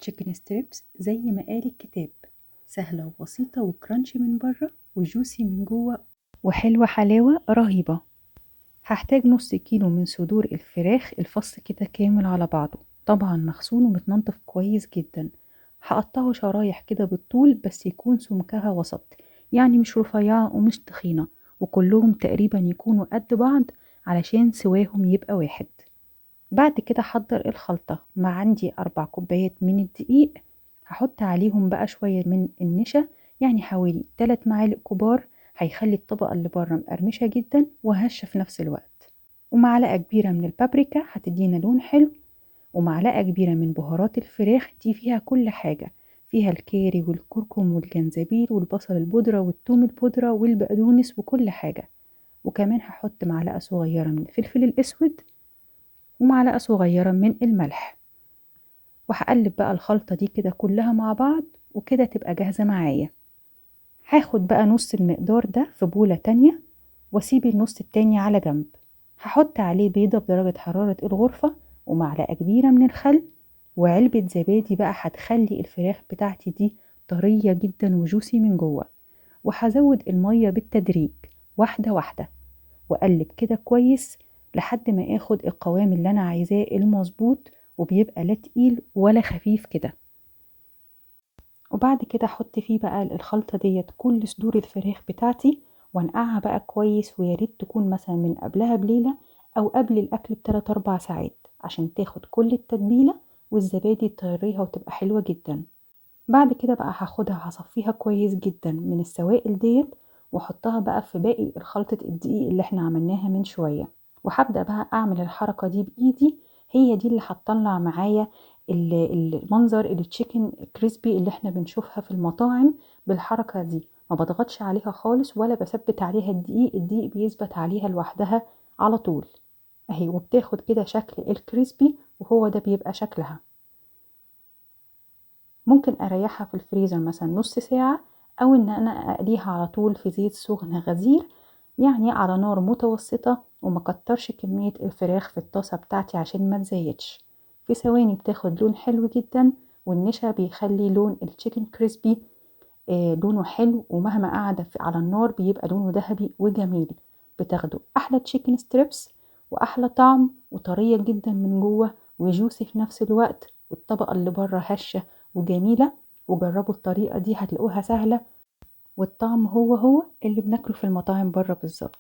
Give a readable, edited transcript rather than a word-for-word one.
تشيكن ستريبس زي ما قال الكتاب، سهلة وبسيطة وكرانشي من بره وجوسي من جوه وحلوة حلاوة رهيبة. هحتاج نص كيلو من صدور الفراخ الفص كده كامل على بعضه، طبعا مغسول ومتنضف كويس جدا. هقطعه شرايح كده بالطول بس يكون سمكها وسط، يعني مش رفيعة ومش تخينة، وكلهم تقريبا يكونوا قد بعض علشان سواهم يبقى واحد. بعد كده حضر الخلطة، مع عندي 4 كوبايات من الدقيق، هحط عليهم بقى شوية من النشا، يعني حوالي 3 معالق كبار، هيخلي الطبقة اللي بره مقرمشة جدا وهشة في نفس الوقت. ومعلقة كبيرة من البابريكا هتدينا لون حلو، ومعلقة كبيرة من بهارات الفراخ، دي فيها كل حاجة، فيها الكاري والكركم والجنزبيل والبصل البودرة والثوم البودرة والبقدونس وكل حاجة. وكمان هحط معلقة صغيرة من الفلفل الأسود ومعلقة صغيرة من الملح، وهقلب بقى الخلطة دي كده كلها مع بعض، وكده تبقى جاهزة معايا. هاخد بقى نص المقدار ده في بولة تانية، واسيب النص التاني على جنب. هحط عليه بيضة بدرجة حرارة الغرفة، ومعلقة كبيرة من الخل، وعلبة زبادي بقى هتخلي الفراخ بتاعتي دي طرية جدا وجوسي من جوه. وهزود المية بالتدريج واحدة واحدة، واقلب كده كويس لحد ما اخد القوام اللي انا عايزاه المظبوط، وبيبقى لا تقيل ولا خفيف كده. وبعد كده احط فيه بقى الخلطة ديت كل صدور الفراخ بتاعتي، وانقعها بقى كويس، وياريت تكون مثلا من قبلها بليلة او قبل الاكل ب3 4 ساعات، عشان تاخد كل التتبيلة والزبادي تطريها وتبقى حلوة جدا. بعد كده بقى هاخدها هصفيها كويس جدا من السوائل ديت، واحطها بقى في باقي الخلطة الدقيق اللي احنا عملناها من شوية، وهبدأ بقى اعمل الحركة دي بايدي، هي دي اللي هتطلع معايا المنظر التشيكن كريسبي اللي احنا بنشوفها في المطاعم. بالحركة دي ما بضغطش عليها خالص ولا بثبت عليها الدقيق بيثبت عليها لوحدها على طول اهي، وبتاخد كده شكل الكريسبي، وهو ده بيبقى شكلها. ممكن اريحها في الفريزر مثلا نص ساعة، او ان انا اقليها على طول في زيت سخن غزير، يعني على نار متوسطة، وما كترش كمية الفراخ في الطاسة بتاعتي عشان ما تزيتش. في ثواني بتاخد لون حلو جدا، والنشا بيخلي لون التشيكن كريسبي لونه حلو، ومهما قعد على النار بيبقى لونه ذهبي وجميل. بتاخده احلى تشيكن ستريبس، واحلى طعم، وطرية جدا من جوه وجوسي في نفس الوقت، والطبقة اللي بره هشة وجميلة. وجربوا الطريقة دي هتلاقوها سهلة، والطعم هو اللي بناكله في المطاعم بره بالظبط.